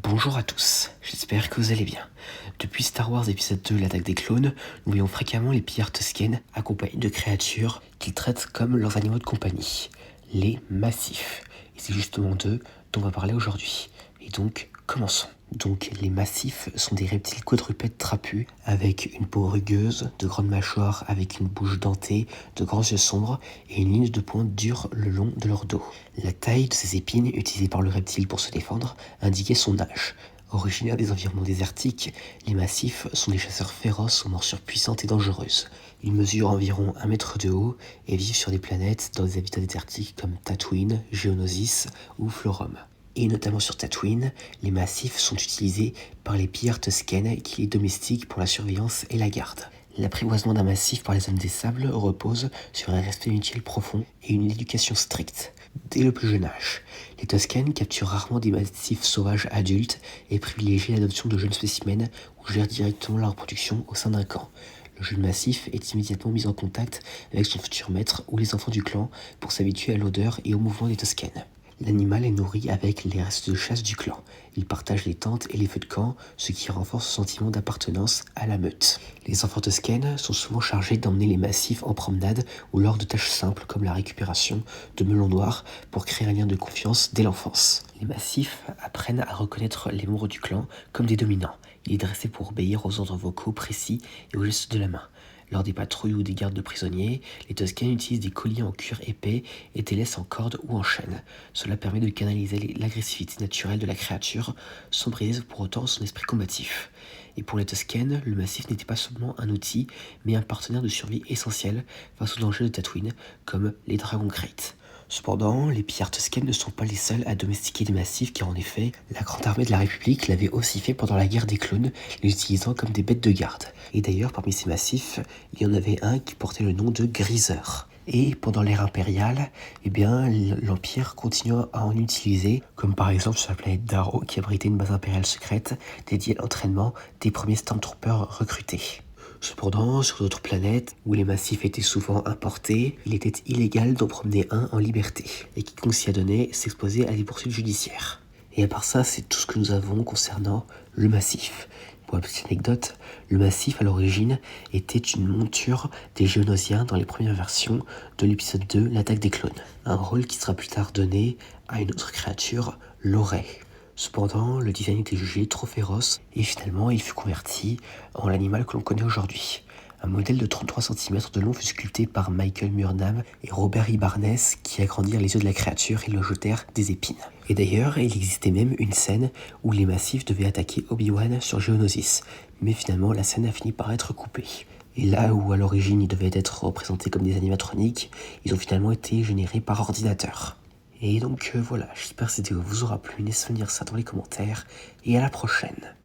Bonjour à tous, j'espère que vous allez bien. Depuis Star Wars épisode 2, l'attaque des clones, nous voyons fréquemment les pillards Tusken accompagnés de créatures qu'ils traitent comme leurs animaux de compagnie, les massifs. Et c'est justement d'eux dont on va parler aujourd'hui. Et donc, commençons. Donc, les massifs sont des reptiles quadrupèdes trapus, avec une peau rugueuse, de grandes mâchoires avec une bouche dentée, de grands yeux sombres et une ligne de pointe dure le long de leur dos. La taille de ces épines, utilisées par le reptile pour se défendre, indiquait son âge. Originaires des environnements désertiques, les massifs sont des chasseurs féroces aux morsures puissantes et dangereuses. Ils mesurent environ 1 mètre de haut et vivent sur des planètes dans des habitats désertiques comme Tatooine, Geonosis ou Florum. Et notamment sur Tatooine, les massifs sont utilisés par les pillards Tusken qui les domestiquent pour la surveillance et la garde. L'apprivoisement d'un massif par les hommes des sables repose sur un respect mutuel profond et une éducation stricte. Dès le plus jeune âge, les Tusken capturent rarement des massifs sauvages adultes et privilégient l'adoption de jeunes spécimens ou gèrent directement la reproduction au sein d'un camp. Le jeune massif est immédiatement mis en contact avec son futur maître ou les enfants du clan pour s'habituer à l'odeur et au mouvement des Tusken. L'animal est nourri avec les restes de chasse du clan. Il partage les tentes et les feux de camp, ce qui renforce son sentiment d'appartenance à la meute. Les enfants Tusken sont souvent chargés d'emmener les massifs en promenade ou lors de tâches simples comme la récupération de melons noirs pour créer un lien de confiance dès l'enfance. Les massifs apprennent à reconnaître les membres du clan comme des dominants. Il est dressé pour obéir aux ordres vocaux précis et aux gestes de la main. Lors des patrouilles ou des gardes de prisonniers, les Tusken utilisent des colliers en cuir épais et des laisses en corde ou en chaîne. Cela permet de canaliser l'agressivité naturelle de la créature sans briser pour autant son esprit combatif. Et pour les Tusken, le massif n'était pas seulement un outil, mais un partenaire de survie essentiel face aux dangers de Tatooine, comme les dragons Krayt. Cependant, les pillards Tusken ne sont pas les seuls à domestiquer des massifs, car en effet, la Grande Armée de la République l'avait aussi fait pendant la guerre des clones, les utilisant comme des bêtes de garde. Et d'ailleurs, parmi ces massifs, il y en avait un qui portait le nom de Greaser. Et pendant l'ère impériale, l'Empire continua à en utiliser, comme par exemple sur la planète Darrow, qui abritait une base impériale secrète dédiée à l'entraînement des premiers Stormtroopers recrutés. Cependant, sur d'autres planètes, où les massifs étaient souvent importés, il était illégal d'en promener un en liberté, et quiconque s'y adonnait s'exposait à des poursuites judiciaires. Et à part ça, c'est tout ce que nous avons concernant le massif. Pour la petite anecdote, le massif à l'origine était une monture des Géonosiens dans les premières versions de l'épisode 2, l'attaque des clones. Un rôle qui sera plus tard donné à une autre créature, l'Oray. Cependant, le design était jugé trop féroce et finalement il fut converti en l'animal que l'on connaît aujourd'hui. Un modèle de 33 cm de long fut sculpté par Michael Murnam et Robert Ibarnes qui agrandirent les yeux de la créature et le jetèrent des épines. Et d'ailleurs, il existait même une scène où les massifs devaient attaquer Obi-Wan sur Geonosis, mais finalement la scène a fini par être coupée. Et là où à l'origine ils devaient être représentés comme des animatroniques, ils ont finalement été générés par ordinateur. Et donc voilà, j'espère que cette vidéo vous aura plu, laissez venir ça dans les commentaires, et à la prochaine.